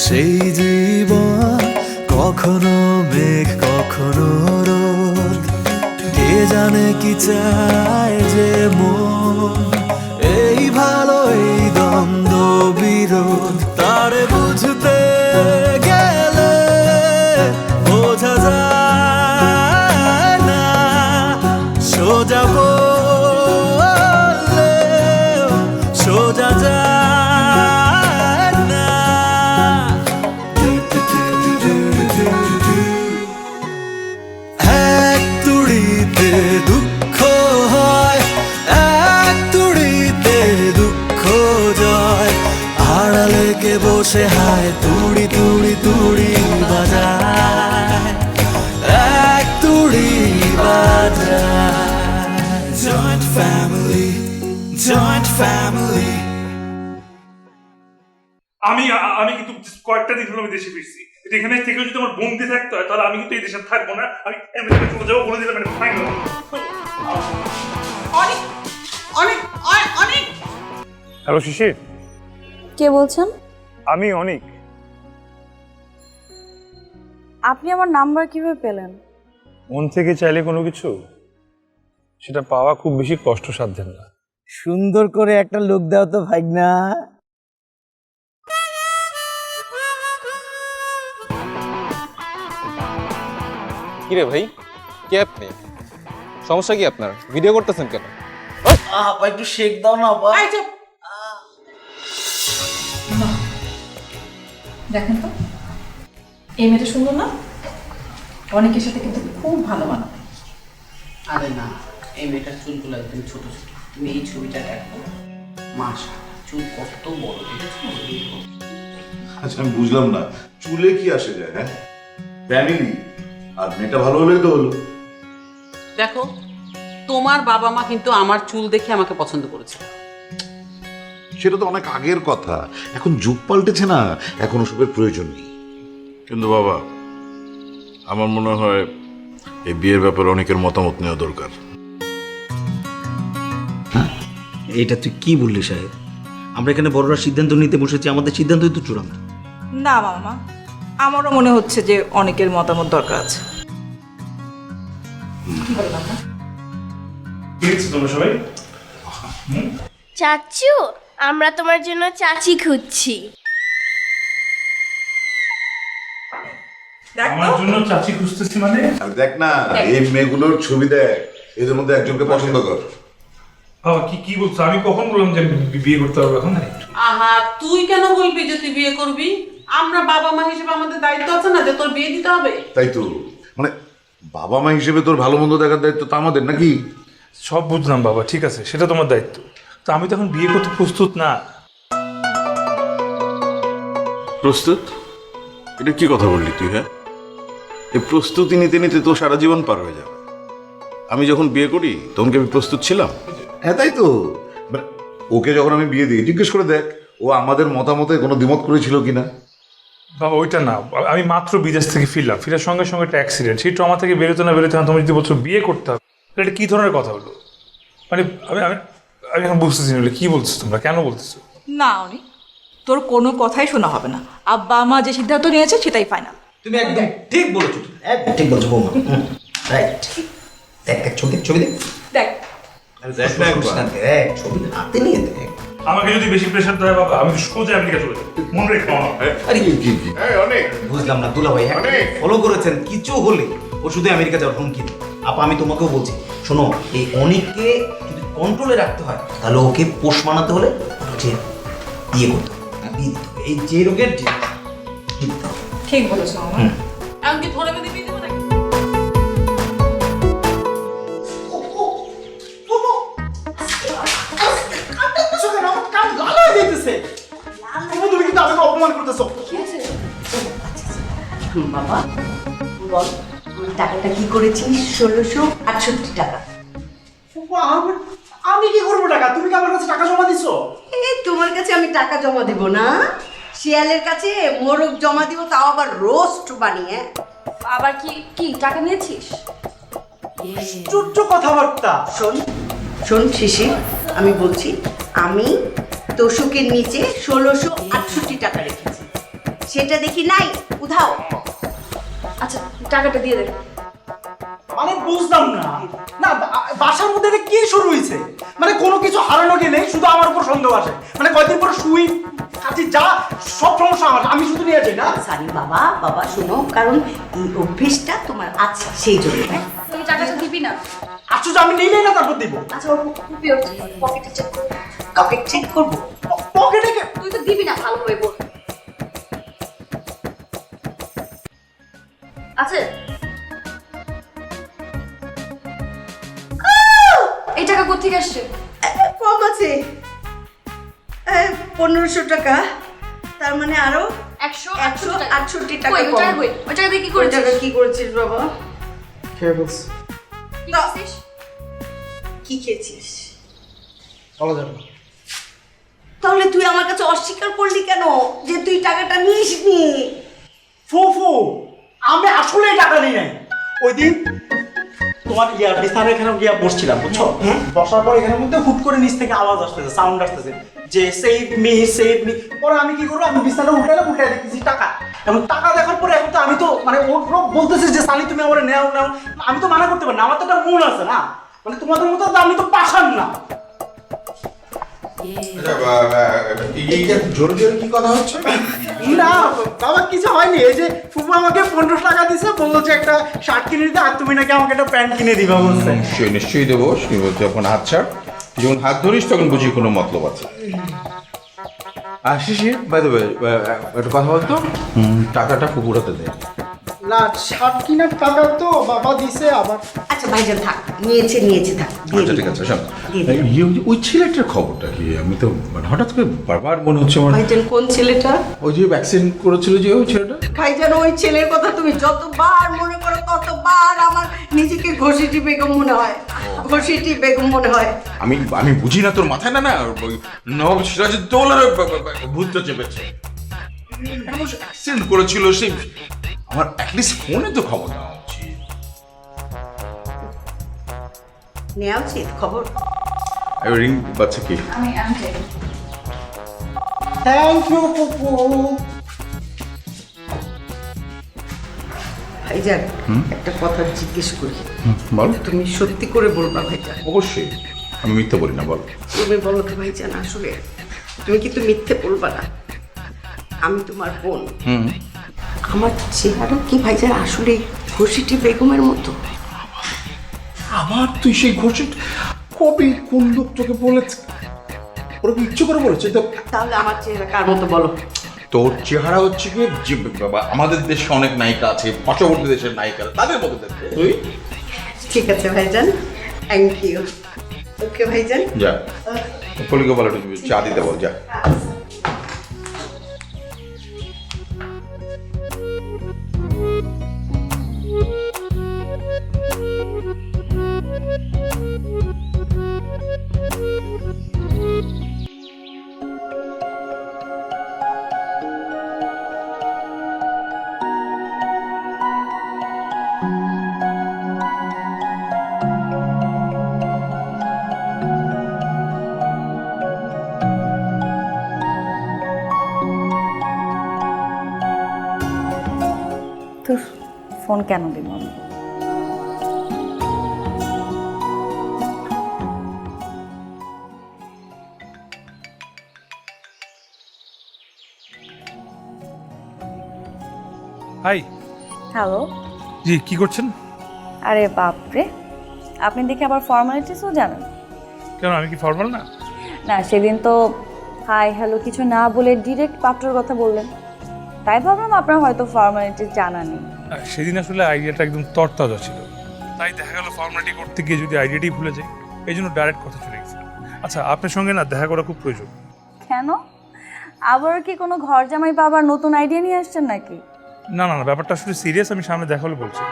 সেই জীবন কখনো মেঘ কখনো রোদ, কে জানে কি চায় যে মন, এই ভালো এই দ্বন্দ্ব বিরোধ তারে বুঝতে গেলে বোঝা যায় না, সোজা বললে সোজা যায় না। এক তুড়িতে দুঃখ হয়, এক তুড়িতে দুঃখ জয়, আড়ালে কে বসে হায় তুড়ি তুড়ি তুড়ি বাজায়, এক তুড়ি বাজায়। Joint family, joint family. আমি আমি কিন্তু কয়েকটা দিন হলো আমি দেশে ফিরছি। এখানে থেকে যদি আমার বন্দি থাকতে হয় তাহলে আমি কিন্তু এই দেশে থাকবো না, আমি আমেরিকা চলে যাবো, বলে দিলাম ফাইনাল। অনেক অনেক অনেক। হ্যালো শিশির, কে বলছেন? আমি অনিক। আপনি আমার নাম্বার কিভাবে পেলেন? মন থেকে চাইলে কোনো কিছু সেটা পাওয়া খুব বেশি কষ্টসাধ্যের না। সুন্দর করে একটা লুক দাও তো ভাইগনা। কিরে ভাই, কে আপনি? সমস্যা কি আপনার? ভিডিও করতেছেন কেন? আপা একটু শেক দাও না আপা। এই চুপ। দেখেন তো এই মেয়েটা সুন্দর না? অনেকের সাথে কিন্তু খুব ভালো মানাবে। আরে না, এই মেয়েটার চুলগুলো একদম ছোট ছোট। তুমি এই ছবিটা দেখো, মাশাআল্লাহ চুল কত বড় দেখেছো। আচ্ছা আমি বুঝলাম না, চুলে কি আসে যায়? হ্যাঁ ফ্যামিলি আর মেয়েটা ভালো হলেই তো হলো। দেখো, তোমার বাবা মা কিন্তু আমার চুল দেখে আমাকে পছন্দ করেছে। সেটা তো অনেক আগের কথা, এখন যুগ পাল্টেছে না, এখন ওসবের প্রয়োজন নেই। কিন্তু বাবা, আমার মনে হয় এই বিয়ের ব্যাপারে অনেকের মতামত নেওয়া দরকার। এটা তুই কি বললি সাহেব? আমরা এখানে বড়রা সিদ্ধান্ত নিতে বসেছি, আমাদের সিদ্ধান্তই তো চূড়ান্ত। না মামা, আমারও মনে হচ্ছে যে অনেকের মতামত দরকার আছে। কি বলেন আপনার? তোমরা সবাই চাচু, আমরা তোমার জন্য চাচি খুঁজছি। আমার জন্য চাচি খুঁজতেছি মানে? আর দেখ না, এই মেয়েগুলোর ছবি দেখ, এদের মধ্যে একজনকে পছন্দ কর। বাবা কি কি বলছো? আমি কখন বললাম যে বিয়ে করতে হবে এখন? আহা, তুই কেন বলবি যে তুই বিয়ে করবি? আমরা বাবা মা হিসেবে আমাদের দায়িত্ব আছে না যে তোর বিয়ে দিতে হবে? তাই তো, মানে বাবা মা হিসেবে তোর ভালো মন্দ দেখার দায়িত্ব তো আমাদের নাকি? সব বুঝলাম বাবা, ঠিক আছে, সেটা তোমার দায়িত্ব। তো আমি তো এখন বিয়ে করতে প্রস্তুত না। প্রস্তুত? এটা কি কথা বললি তুই? হ্যাঁ, এই প্রস্তুতি নিতে নিতে তো সারা জীবন পার হয়ে যাবে। আমি যখন বিয়ে করি তখন কি আমি প্রস্তুত ছিলাম? হ্যাঁ তাই তো, ওকে যখন আমি বিয়ে দিই জিজ্ঞেস করে দেখ ও আমাদের মতামতে কোনো দ্বিমত করেছিল কিনা। বাবা ওইটা না, আমি মাত্র বিদেশ থেকে ফিরলাম, ফিরার সঙ্গে সঙ্গে একটা অ্যাক্সিডেন্ট, সেই ট্রমা থেকে বেরোতে না বেরোতে না তুমি যদি বলছো বিয়ে করতে হবে, এটা কি ধরনের কথা হলো? মানে আমি আমি আমি এখন বুঝতেছি না কি বলছো তোমরা, কেন বলতেছো? না অনেক, তোর কোনো কথাই শোনা হবে না। আব্বা মা যে সিদ্ধান্ত নিয়েছে সেটাই ফাইনাল। তুমি একদম ঠিক বলেছো, একদম ঠিক বলছো বৌমা। রাইট। দেখ দেখ ছবি, ছবি দেখ। দেখ দেখ না দেখ, ছবি হাতে নিয়ে দেখ। আমাকে যদি বেশি প্রেশার দেয় বাবা, আমি সোজা আমেরিকা চলে যাবো, মনে রেখো। আরে কি অনেক বুঝলাম না দুলা ভাই, ফলো করেছেন কিছু হলে ও শুধু আমেরিকা যাওয়ার হুমকি দেয়। আপা আমি তোমাকেও বলছি, শোনো, এই অনেককে যদি কন্ট্রোলে রাখতে হয় তাহলে ওকে পোষ মানাতে হলে যে বিয়ে করতে হবে, বিয়ে দিতে হবে। এই যে রোগের যে ঠিক বলেছো মামা। এমনকি ধরে বেঁধে বিয়ে দেবো নাকি? বাবা বল, টাকাটা কি করেছিস? 1668 টাকা। আমি কি করবো টাকা? তুমি কি আমার কাছে টাকা জমা দিছো? এই তোমার কাছে আমি টাকা জমা দিব না, শিয়ালের কাছে মোরগ জমা দিব, তাও আবার রোস্ট বানিয়ে। আবার কি কি টাকা নিয়েছিস? আশ্চর্য কথাবার্তা। শোন শোন শিশির, আমি বলছি, আমি তোষকের নিচে 1668 টাকা রেখেছি। সেটা দেখি নাই উধাও। আচ্ছা টাকাটা দিয়ে দেন। মানে বুঝলাম না, না বাসার মধ্যে এটা কি শুরু হয়েছে? মানে কোনো কিছু হারানো গেলে শুধু আমার উপর সন্দেহ আসে। মানে কয়দিন পরে সুই কাছি যা সব সমস্যা আমার, আমি শুধু নিয়ে যাই না। সরি বাবা, বাবা শোনো, কারণ এই অভ্যেসটা তোমার আছে সেই জন্য। হ্যাঁ তুই টাকাটা দিবি না? আশ্চর্য, আমি নিলেই না তারপর দিব। আচ্ছা ওর পকেটে চেক কর। পকেট চেক করবো? পকেটে তুই তো দিবি না, ভালো করে বল। আছে এই টাকা কোথেকে আসছে? কম আছে, 1500 টাকা, তার মানে আরো 168 টাকা ওই কম। টাকা দিয়ে কি ওই করেছিস? টাকা কি করেছিস বাবা? খেয়ে বলছি কি করছিস? কি খেয়েছিস? বলা যাবে না। তাহলে তুই আমার কাছে অস্বীকার করলি কেন যে তুই টাকাটা নিসনি? ফুফু, আমি আসলে টাকা নিই নাই। ওই দিন তোমার বিছানার এখানে গিয়া বসছিলাম, বুঝছো? বসার পর এখানের মধ্যে হুট করে নিচ থেকে আওয়াজ আসতেছে, সাউন্ড আসতেছে যে সেভ মি সেভ মি। পরে আমি কি করবো, আমি বিছানা উঠে দেখতেছি টাকা। এবং টাকা দেখার পরে এখন তো আমি তো মানে ওর বলতেছে যে সালি তুমি আমার নেও নেও, আমি তো মানা করতে পারি না, আমার তো একটা মন আছে না। মানে তোমাদের মতো তো আমি তো পাশান না। জোরে জোরে কি কথা হচ্ছে? না বাবা, কিছু হয়নি। এই যে ফুফু আমাকে 1500 টাকা দিছে, বললো যে একটা শার্ট কিনে দিতে, আর তুমি নাকি আমাকে একটা প্যান্ট কিনে দিবা বলছে। নিশ্চয়ই নিশ্চয়ই দেবো। যখন হাত ছাড়, যখন হাত ধরিস তখন বুঝি কোনো মতলব আছে। আর শিশির, বাই দ্য ওয়ে, একটা কথা বলতো, টাকাটা কুকুরাতে দেয়। না, শার্ট কিনার টাকা তো বাবা দিছে আবার। আচ্ছা ভাইজান থাক, নিয়েছে থাক। দিয়ে আচ্ছা দিন। ঠিক আছে, শোন, ওই ছেলেটার খবরটা কি? আমি তো মানে হঠাৎ করে বারবার মনে হচ্ছে আমার, ভাইজান কোন ছেলেটা? ওই যে ভ্যাকসিন করেছিল যে ওই ছেলেটা। ভাইজান ওই ছেলের কথা তুমি যতবার মনে করো ততবার আমার নিজেকে ঘষিটি বেগম মনে হয়, ঘষিটি বেগম মনে হয়। আমি বুঝি না তোর মাথায় না ওই নবাব সিরাজউদ্দৌলার ভূতটা চেপেছে। অ্যাক্সিডেন্ট করেছিল সেই, আমার অ্যাটলিস্ট ফোনে তো খবর নেওয়া উচিত। নেওয়া উচিত খবর। রিং বাচ্চা কি? আমি থ্যাংক ইউ ফুফু। ভাইজান একটা কথা জিজ্ঞেস করি, বল। তুমি সত্যি করে বলবা ভাইজান? অবশ্যই, আমি মিথ্যা বলি না, বল। তুমি বলো তো ভাইজান, আসলে তুমি কিন্তু মিথ্যে বলবা না? আমি তোমার বোন, আমার চেহারা কি ভাইজান আসলে ঘষিটি বেগমের মতো? আবার তুই সেই ঘোষিত কবি কোন লোক তোকে বলেছে? ওরা কি ইচ্ছে করে বলেছে? তো তাহলে আমার চেহারা কার মতো বলো? তোর চেহারা হচ্ছে কি, যে বাবা আমাদের দেশে অনেক নায়িকা আছে, পার্শ্ববর্তী দেশের নায়িকা, তাদের মতো দেখতে তুই। ঠিক আছে ভাইজান, থ্যাংক ইউ। ওকে ভাইজান, যা কলিকে বলে চা দিতে বল, যা। তোর ফোন কেন দিব আমি? হাই। হ্যালো। জি, কি করছেন? আরে বাপরে, আপনি দেখে আবার ফর্মালিটিসও জানেন? কেন, আমি কি ফর্মাল না? না, সেদিন তো হাই হ্যালো কিছু না বলে ডিরেক্ট পাত্রের কথা বললেন, তাই ভাবলাম আপনার হয়তো ফর্মালিটিস জানা নেই। সেদিন আসলে আইডিয়াটা একদম তরতাজা ছিল, তাই দেখা গেল ফর্মালিটি করতে গিয়ে যদি আইডিয়াটাই ভুলে যাই, এই জন্য ডাইরেক্ট কথা চলে গেছে। আচ্ছা, আপনার সঙ্গে না দেখা করা খুব প্রয়োজন। কেন, আবার কি কোনো ঘর জামাই পাবার নতুন আইডিয়া নিয়ে আসছেন নাকি? না না না, ব্যাপারটা আসলে সিরিয়াস, আমি সামনে দেখা হলে বলছি।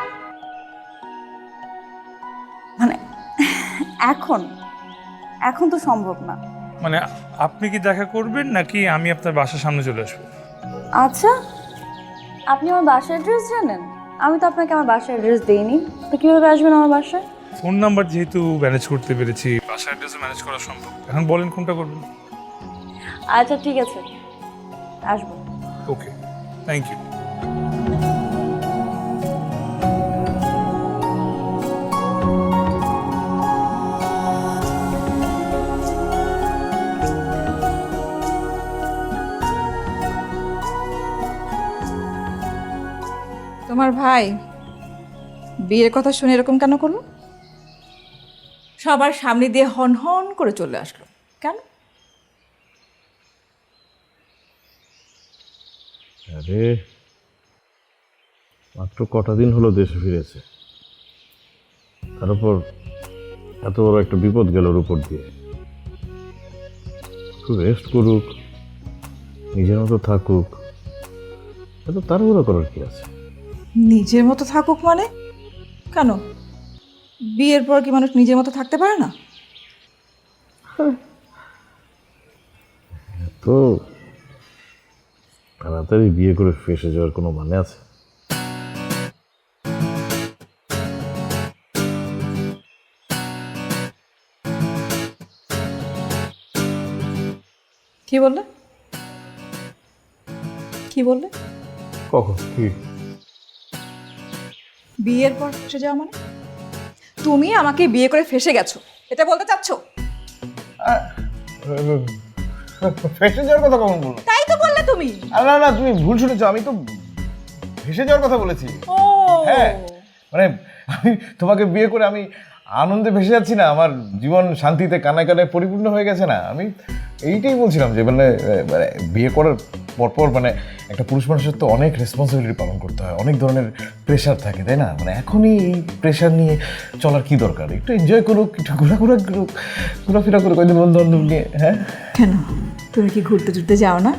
মানে এখন এখন তো সম্ভব না। মানে আপনি কি দেখা করবেন নাকি আমি আপনার বাসার সামনে চলে আসবো? আচ্ছা, আপনি আমার বাসার অ্যাড্রেস জানেন? আমি তো আপনাকে আমার বাসার অ্যাড্রেস দেইনি, তো কীভাবে আসবেন আমার বাসায়? ফোন নাম্বার যেহেতু ম্যানেজ করতে পেরেছি, বাসার অ্যাড্রেসও ম্যানেজ করা সম্ভব। এখন বলেন কোনটা করবেন? আচ্ছা ঠিক আছে, আসবো। ওকে, থ্যাংক ইউ। তোমার ভাই বিয়ের কথা শুনে এরকম কেন করলো? সবার সামনে দিয়ে হন হন করে চলে আসলো কেন? আরে মাত্র কটা দিন হলো দেশে ফিরেছে, তার উপর এত বড় একটা বিপদ গেল ওর উপর দিয়ে। একটু রেস্ট করুক, নিজের মতো থাকুক, এত তাড়াহুড়ো করার কি আছে? নিজের মতো থাকুক মানে কেন? বিয়ের পর কি মানুষ নিজের মতো থাকতে পারে না? তো তাড়াতাড়ি বিয়ে করে ফেসে যাওয়ার কোনো মানে আছে? কি বললে? কি বললে? কখন কি? বিয়ের পর ফেসে যাওয়া মানে? তুমি আমাকে বিয়ে করে ফেসে গেছো এটা বলতে চাচ্ছো? ফেসে যাওয়ার কথা কখন বললো? তাই তো বললে তুমি। না না, তুমি ভুল শুনেছো, আমি তো ভেসে যাওয়ার কথা বলেছি। ও হ্যাঁ, মানে আমি তোমাকে বিয়ে করে আমি আনন্দে ভেসে যাচ্ছি না, আমার জীবন শান্তিতে কানায় কানায় পরিপূর্ণ হয়ে গেছে না। আমি এইটাই বলছিলাম যে মানে মানে বিয়ে করার পরপর মানে একটা পুরুষ মানুষের তো অনেক রেসপন্সিবিলিটি পালন করতে হয়, অনেক ধরনের প্রেশার থাকে, তাই না? মানে এখনই এই প্রেশার নিয়ে চলার কি দরকার? একটু এনজয় করুক, একটু ঘোরাঘোরা করুক, ঘোরাফেরা করুক কয়েকদিন বন্ধু বান্ধব নিয়ে। হ্যাঁ, কেন তুমি কি ঘুরতে টুরতে যাও না?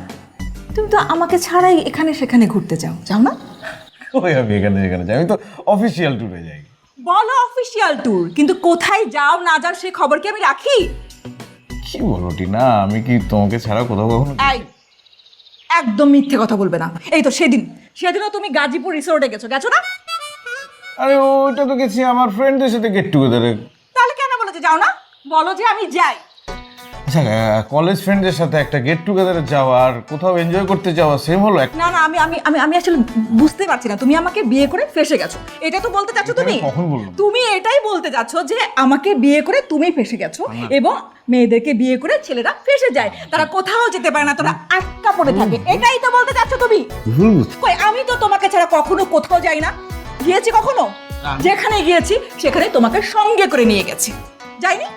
তুমি তো আমাকে ছাড়াই এখানে সেখানে ঘুরতে যাও, যাও না? ওই আমি এখানে এখানে যাই, আমি তো অফিসিয়াল ট্যুরে যাই। বলো অফিসিয়াল ট্যুর, কিন্তু কোথায় যাও না যাও সে খবর কি আমি রাখি? কি বলো টিনা, আমি কি তোমাকে ছাড়া কোথাও কখনো? এই একদম মিথ্যে কথা বলবে না। এই তো সেদিনও তুমি গাজীপুর রিসোর্টে গেছো না? আরে ওইটা তো গেছি আমার ফ্রেন্ডদের সাথে গেট টুগেদারে। তাহলে কেন বলো যে যাও না? বলো যে আমি যাই। আচ্ছা, কলেজ ফ্রেন্ডদের সাথে একটা গেট টুগেদারে যাওয়া আর কোথাও এনজয় করতে যাওয়া সেম হলো? না না, আমি আমি আমি আমি আসলে বুঝতে পারছি না। তুমি আমাকে বিয়ে করে ফেসে গেছো, এটা তো বলতে চাচ্ছ তুমি? কখন বললাম? তুমি এটাই বলতে চাচ্ছ যে আমাকে বিয়ে করে তুমি ফেসে গেছো এবং মেয়েদেরকে বিয়ে করে ছেলেরা ফেসে যায়, তারা কোথাও যেতে পারে না, তারা আটকা পড়ে থাকে, এটাই তো বলতে চাচ্ছ তুমি? কই, আমি তো তোমাকে ছাড়া কখনো কোথাও যাই না। গিয়েছি কখনো? যেখানে গিয়েছি সেখানে তোমাকে সঙ্গে করে নিয়ে গেছি, যাইনি?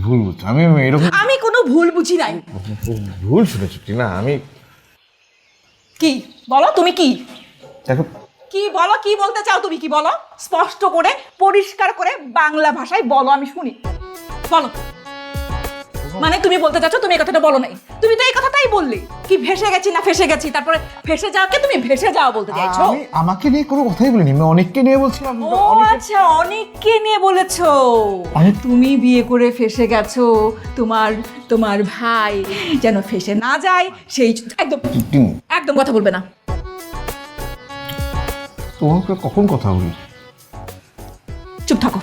ভুল বুঝছো, আমি এরকম আমি কোনো ভুল বুঝি নাই। ভুল শুনেছি টিনা, আমি কি বলো তুমি? কি দেখো, কি বলো? কি বলতে চাও তুমি? কি বলো? স্পষ্ট করে পরিষ্কার করে বাংলা ভাষায় বলো, আমি শুনি। বলো। মানে তুমি বলতে চাচ্ছ তুমি এই কথাটা বলো নাই? তুমি তো এই কথাটাই বললি, কি ভেসে গেছি না ফেসে গেছি, তারপরে ফেসে যাওয়াকে তুমি ভেসে যাওয়া বলতে চাইছো? আমি আমাকে নিয়ে কোনো কথাই বলিনি, আমি অনেককে নিয়ে বলছিলাম। ও আচ্ছা, অনেককে নিয়ে বলেছো। তুমি বিয়ে করে ফেসে গেছো, তোমার ভাই যেন ফেসে না যায় সেই একদম একদম কথা বলবে না। তোমাকে কখন কথা বলি? চুপ থাকো,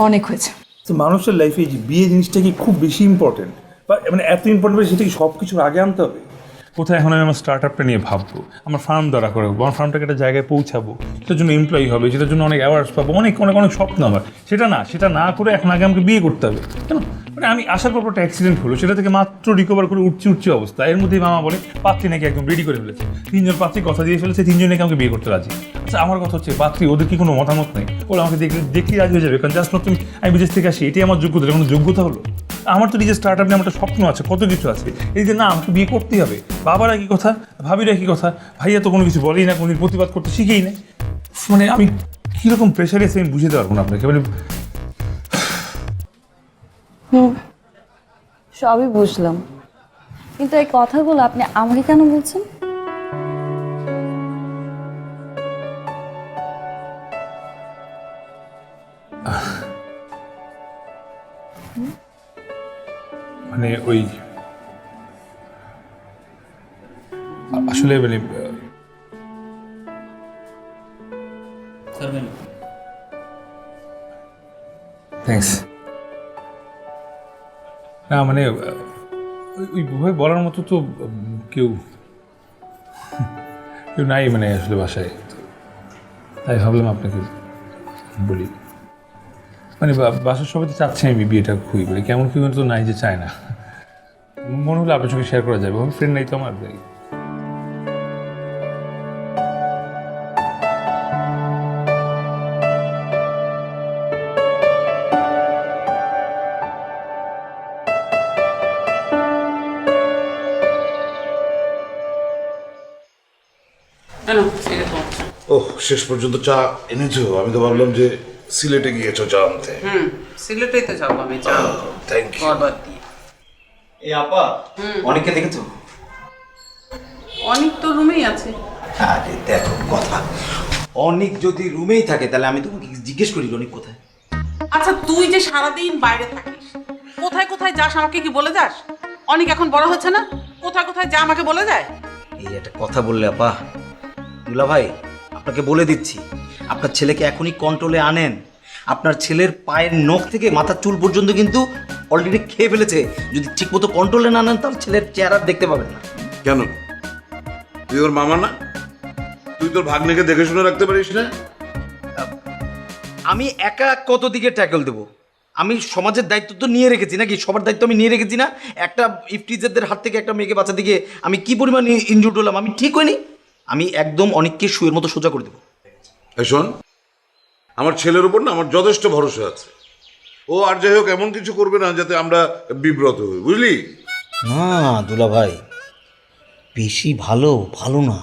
অনেক হয়েছে। তো মানুষের লাইফে যে বিয়ে জিনিসটা কি খুব বেশি ইম্পর্টেন্ট, বা মানে এত ইম্পর্টেন্ট সেটা কি সব কিছুর আগে আনতে হবে? কোথায় এখন আমি আমার স্টার্ট আপটা নিয়ে ভাববো, আমার ফার্ম দ্বারা করে আমার ফার্মটাকে একটা জায়গায় পৌঁছাবো, সেটার জন্য এমপ্লয়ি হবে, সেটার জন্য অনেক অ্যাওয়ার্ডস পাবো, অনেক অনেক অনেক স্বপ্ন আমার। সেটা না করে এখন আগে আমাকে বিয়ে করতে হবে কেন? মানে আমি আসার পর একটা অ্যাক্সিডেন্ট হলো, সেটা থেকে মাত্র রিকভার করে উঠছি অবস্থা, এর মধ্যেই মামা বলে পাত্রী নাকি একদম রেডি করে ফেলেছে, 3 জন পাত্রী কথা দিয়ে ফেলেছে, 3 জন নাকি আমাকে বিয়ে করতে রাজি। আচ্ছা, আমার কথা হচ্ছে পাত্রী ওদের কি কোনো মতামত নেই? ওরা আমাকে দেখলেই রাজি হয়ে যাবে, কারণ জাস্ট নতুন আমি বিদেশ থেকে আসি, এটাই আমার যোগ্যতা, কোনো যোগ্যতা হলো? আমার তো নিজের স্টার্ট আপ নিয়ে আমার একটা স্বপ্ন আছে, কত কিছু আছে, এই যে না আমাকে বিয়ে করতেই হবে। বাবারা কি কথা, ভাবিরা কি কথা, ভাইয়া তো কোনো কিছু বলেই না, কোনো প্রতিবাদ করতে শিখেই না। মানে আমি কীরকম প্রেশারে আছে আমি বুঝতে পারবো না আপনাকে। মানে সবই বুঝলাম, কিন্তু এই কথাগুলো আপনি আমাকে কেন বলছেন? মানে ওই আসলে মানে থ্যাঙ্কস। না মানে ওই বলার মতো তো কেউ কেউ নাই মানে আসলে বাসায়, তাই ভাবলাম আপনাকে বলি। মানে বাসার সবাই তো চাচ্ছে আমি বিয়েটা খুবই করি, কেমন কেউ তো নাই যে চায় না। মনে হলো আপনার সঙ্গে শেয়ার করা যাবে, আমার ফ্রেন্ড নাই তো আমার। কেন সিগারেট খাচ্ছ? ওহ, শেষ পর্যন্ত চা এনেছো? আমি তো ভাবলাম যে সিলেটে গিয়েছো চা আনতে। সিলেটেই তো যাবো আমি, চা থ্যাংক ইউ। বরবাদ দিয়ে। এই আপা অনেককে দেখেছো? অনেক তো রুমেই আছে। আরে দেখো কথা, অনেক যদি রুমেই থাকে তাহলে আমি তোমাকে জিজ্ঞেস করি অনেক কোথায়? আচ্ছা তুই যে সারাদিন বাইরে থাকিস, কোথায় কোথায় যাস আমাকে কি বলে যাস? অনেক এখন বড় হচ্ছে না, কোথায় কোথায় যা আমাকে বলে যায়? এই একটা কথা বললে আপা। দুলা ভাই, আপনাকে বলে দিচ্ছি, আপনার ছেলেকে এখনই কন্ট্রোলে আনেন। আপনার ছেলের পায়ের নখ থেকে মাথার চুল পর্যন্ত কিন্তু অলরেডি খেয়ে ফেলেছে। যদি ঠিকমতো কন্ট্রোলে না আনেন তাহলে ছেলের চেহারা দেখতে পাবেন না। কেন, তুই ওর মামা না? তুই তোর ভাগ্নেকে দেখে শুনে রাখতে পারিস না? আমি একা কত দিকে ট্যাকল দেবো? আমি সমাজের দায়িত্ব তো নিয়ে রেখেছি নাকি? সবার দায়িত্ব আমি নিয়ে রেখেছি না? একটা ইফটিজারদের হাত থেকে একটা মেয়েকে বাঁচা দিকে আমি কি পরিমাণ ইনজুর্ড হলাম, আমি ঠিক হইনি? আমি একদম অনেককে শুয়ের মতো সোজা করে দেবো। এই শোন, আমার ছেলের উপর না আমার যথেষ্ট ভরসা আছে। ও আর যাই হোক এমন কিছু করবে না যাতে আমরা বিব্রত হই, বুঝলি? না দুলা ভাই, বেশি ভালো ভালো না।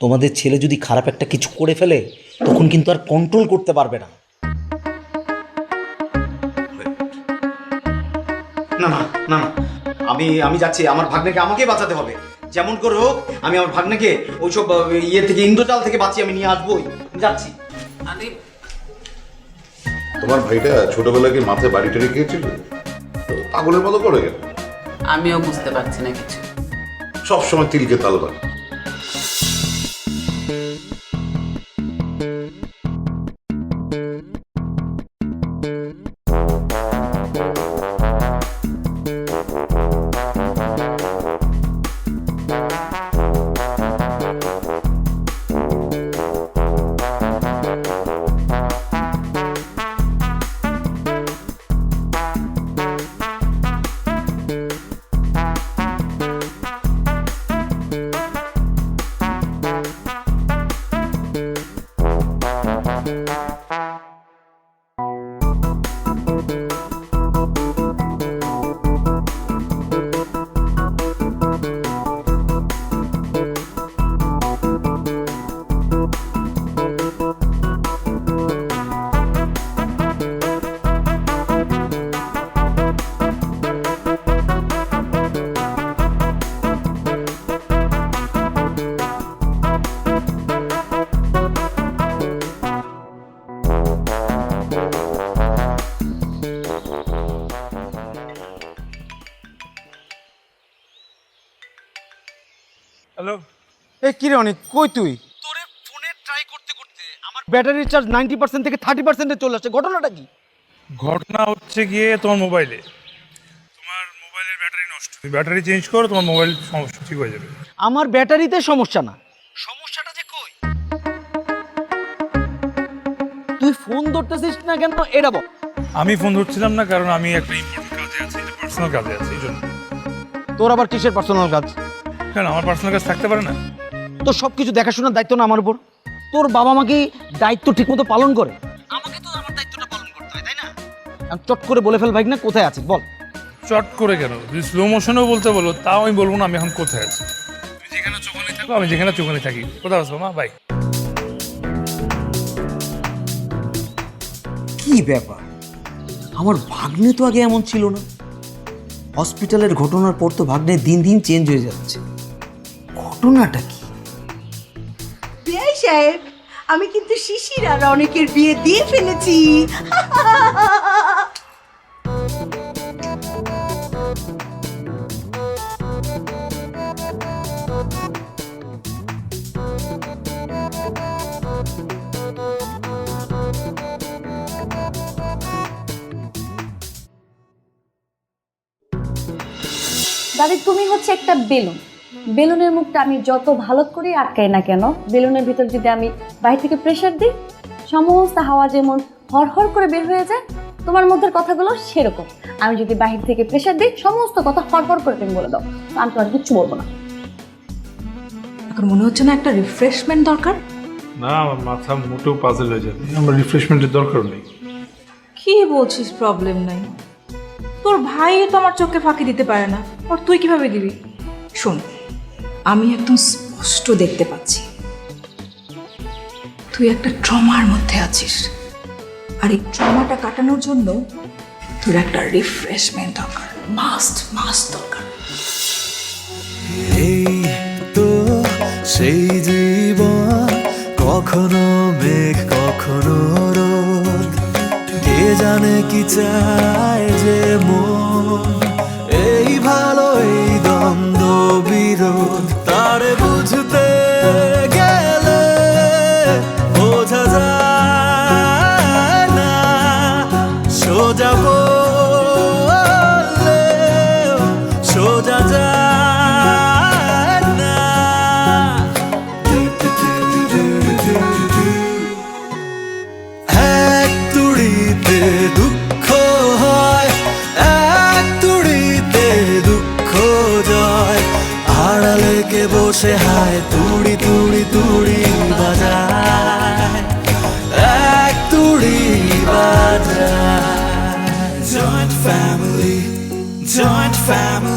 তোমাদের ছেলে যদি খারাপ একটা কিছু করে ফেলে তখন কিন্তু আর কন্ট্রোল করতে পারবে না। না না না, আমি যাচ্ছি। আমার ভাগ্নেকে আমাকেই বাঁচাতে হবে, যেমন করে হোক। আমি আমার ভাগ্নেকে ওইসব ইয়ে থেকে, ইন্দ্রজাল থেকে বাঁচিয়ে আমি নিয়ে আসবোই। আমি যাচ্ছি। আরে তোমার ভাইটা ছোটবেলায় কি মাথায় বাড়ি টাড়ি খেয়েছিল? পাগলের মতো করে গেল। আমিও বুঝতে পারছি না কিছু। সবসময় তিলকে তাল বান। হ্যালো, এই কিরে অনেক, কই তুই? তোরে ফোনে ট্রাই করতে করতে আমার ব্যাটারি চার্জ 90% থেকে 30%-এ চলে আসছে। ঘটনাটা কি? ঘটনা হচ্ছে গিয়ে তোমার মোবাইলের ব্যাটারি নষ্ট। তুমি ব্যাটারি চেঞ্জ করো, তোমার মোবাইল সমস্যা ঠিক হয়ে যাবে। আমার ব্যাটারিতে সমস্যা না, সমস্যাটা যে কই? তুই ফোন ধরতেছিস না কেন এটা বল। আমি ফোন ধরছিলাম না কারণ আমি একটা ইম্পর্টেন্ট কাজে আছি, পার্সোনাল কাজে আছি, এই জন্য। তোর আবার কিসের পার্সোনাল কাজ? কেন, আমার পার্সোনাল কাজ থাকতে পারে না? তোর সব কিছু দেখাশোনার দায়িত্ব না আমার উপর? তোর বাবা মা কি দায়িত্ব ঠিকমতো পালন করে? আমাকে তো আমার দায়িত্বটা পালন করতে হয়, তাই না? চট করে বলে ফেল ভাই, না কোথায় আছিস বল। চট করে কেন? যদি স্লো মোশনেও বলতে বলো তাও আমি বলবো না আমি এখন কোথায় আছি। তুমি যেখানে চোখানে থাকো, আমি যেখানে চোখানে থাকি। কোথায় আসবো মা? বাই। কি ব্যাপার, আমার ভাগ্নে তো আগে এমন ছিল না। হসপিটালের ঘটনার পর তো ভাগ্নে দিন দিন চেঞ্জ হয়ে যাচ্ছে। ঘটনাটা কি? বিআই সাহেব, আমি কিন্তু শিশির আর অনেকের বিয়ে দিয়ে ফেলেছি। দাদি তুমি হচ্ছে একটা বেলুন, বেলুনের মুখটা আমি যত ভালো করে আটকাই না কেন, বেলুনের ভিতর যদি আমি বাইরে থেকে প্রেশার দিই, সমস্ত হাওয়া যেমন হরহর করে বের হয়ে যায়, তোমার মধ্যের কথাগুলো সেরকম। আমি যদি বাহির থেকে প্রেশার দিই, সমস্ত কথা হরহর করে তুমি বলে দাও, আমি তোমার কিচ্ছু বলবো না। এখন মনে হচ্ছে না একটা রিফ্রেশমেন্ট দরকার? না, আমার মাথা মোটেও পাজল হয়ে যাবে, আমার রিফ্রেশমেন্টের দরকার নেই। কি বলছিস প্রবলেম নাই? তোর ভাই তো আমার চোখে ফাঁকি দিতে পারে না, আর তুই কিভাবে দিবি? শোন, আমি একদম স্পষ্ট দেখতে পাচ্ছি তুই একটা ট্রমার মধ্যে আছিস, আর এই ট্রমাটা কাটানোর জন্য তোর একটা রিফ্রেশমেন্ট দরকার, মাস্ট দরকার। এই তো সেই জীবন, কখনো মেঘ কখনো রোদ, কে জানে কি চায় যে মন, এই ভালো এই দ্বন্দ্ব বিরোধ, তারে বুঝতে গেলে বোঝা যায় না, সোজা বললে সোজা যায় না। এক তুড়িতে দুঃখ হয়, এক তুড়িতে দুঃখ জয়, আড়ালে কে বসে হায় তুড়ি তুড়ি তুড়ি বাজায়, এক তুড়ি বাজায়। Joint family, joint family.